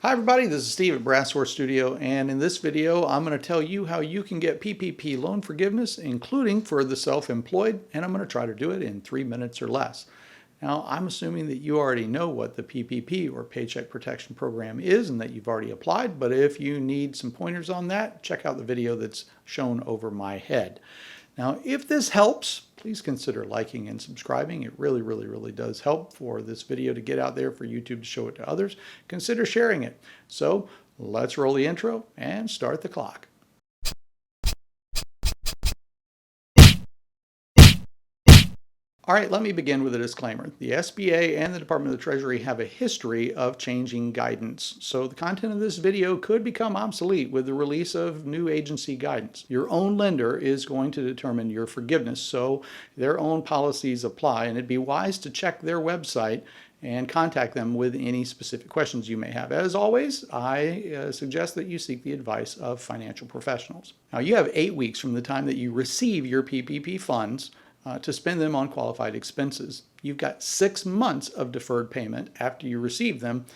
Hi everybody, this is Steve at Brass Horse Studio, and in this video I'm going to tell you how you can get PPP loan forgiveness, including for the self-employed, and I'm going to try to do it in 3 minutes or less. Now, I'm assuming that you already know what the PPP or Paycheck Protection Program is and that you've already applied, but if you need some pointers on that, check out the video that's shown over my head. Now, if this helps, please consider liking and subscribing. It really does help for this video to get out there for YouTube to show it to others. Consider sharing it. So let's roll the intro and start the clock. All right, let me begin with a disclaimer. The SBA and the Department of the Treasury have a history of changing guidance, so the content of this video could become obsolete with the release of new agency guidance. Your own lender is going to determine your forgiveness, so their own policies apply, and it'd be wise to check their website and contact them with any specific questions you may have. As always, I suggest that you seek the advice of financial professionals. Now, you have 8 weeks from the time that you receive your PPP funds to spend them on qualified expenses. You've got 6 months of deferred payment after you receive them,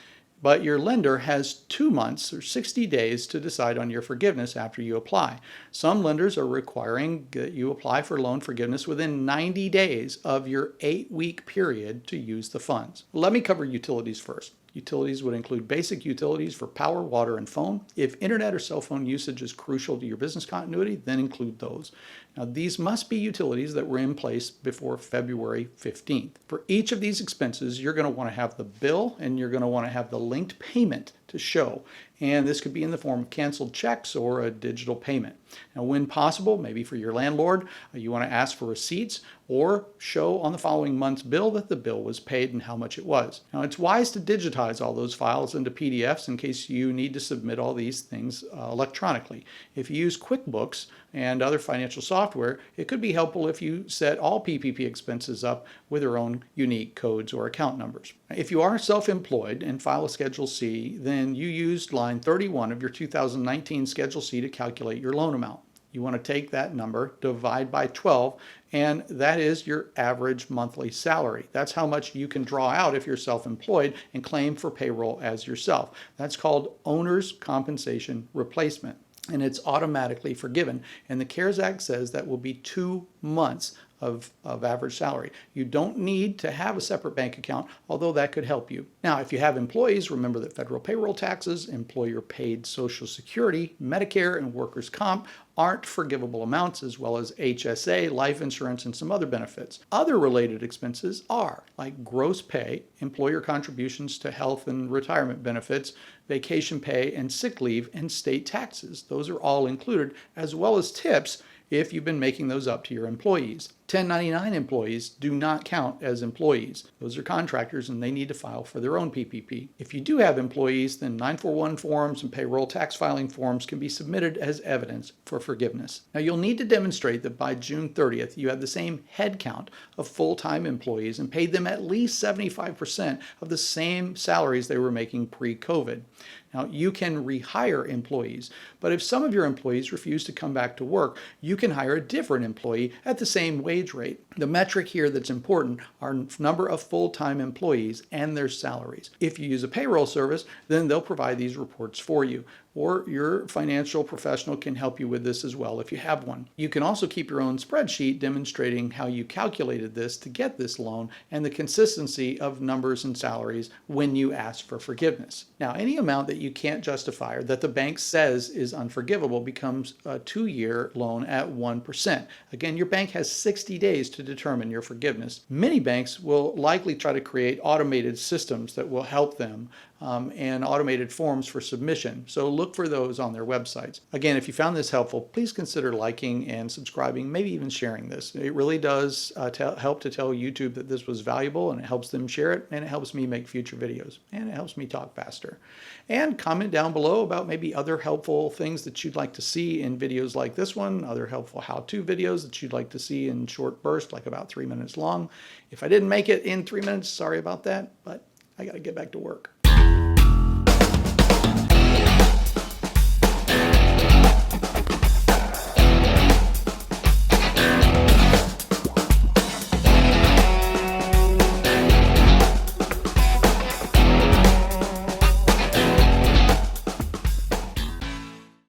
but your lender has 2 months or 60 days to decide on your forgiveness after you apply. Some lenders are requiring that you apply for loan forgiveness within 90 days of your 8-week period to use the funds. Let me cover utilities first. Utilities would include basic utilities for power, water, and phone. If internet or cell phone usage is crucial to your business continuity, then include those. Now, these must be utilities that were in place before February 15th. For each of these expenses, you're going to want to have the bill and you're going to want to have the linked payment to show. And this could be in the form of canceled checks or a digital payment. Now, when possible, maybe for your landlord, you want to ask for receipts or show on the following month's bill that the bill was paid and how much it was. Now, it's wise to digitize all those files into PDFs in case you need to submit all these things electronically. If you use QuickBooks and other financial software, it could be helpful if you set all PPP expenses up with their own unique codes or account numbers. If you are self-employed and file a Schedule C, then you used line 31 of your 2019 Schedule C to calculate your loan amount. You want to take that number, divide by 12, and that is your average monthly salary. That's how much you can draw out if you're self-employed and claim for payroll as yourself. That's called owner's compensation replacement, and it's automatically forgiven. And the CARES Act says that will be 2 months of average salary. You don't need to have a separate bank account, although that could help you. Now, if you have employees, remember that federal payroll taxes, employer-paid Social Security, Medicare, and workers' comp aren't forgivable amounts, as well as HSA, life insurance, and some other benefits. Other related expenses are, like gross pay, employer contributions to health and retirement benefits, vacation pay and sick leave, and state taxes. Those are all included, as well as tips if you've been making those up to your employees. 1099 employees do not count as employees. Those are contractors and they need to file for their own PPP. If you do have employees, then 941 forms and payroll tax filing forms can be submitted as evidence for forgiveness. Now, you'll need to demonstrate that by June 30th, you had the same head count of full-time employees and paid them at least 75% of the same salaries they were making pre-COVID. Now, you can rehire employees, but if some of your employees refuse to come back to work, you can hire a different employee at the same wage rate. The metric here that's important are number of full-time employees and their salaries. If you use a payroll service, then they'll provide these reports for you, or your financial professional can help you with this as well if you have one. You can also keep your own spreadsheet demonstrating how you calculated this to get this loan and the consistency of numbers and salaries when you ask for forgiveness. Now, any amount that you can't justify or that the bank says is unforgivable becomes a 2-year loan at 1%. Again, your bank has 60 days to determine your forgiveness. Many banks will likely try to create automated systems that will help them and automated forms for submission. So look for those on their websites. Again, if you found this helpful, please consider liking and subscribing, maybe even sharing this. It really does help to tell YouTube that this was valuable, and it helps them share it, and it helps me make future videos, and it helps me talk faster. And comment down below about maybe other helpful things that you'd like to see in videos like this one, other helpful how-to videos that you'd like to see in short bursts, like about 3 minutes long. If I didn't make it in 3 minutes, sorry about that, but I got to get back to work.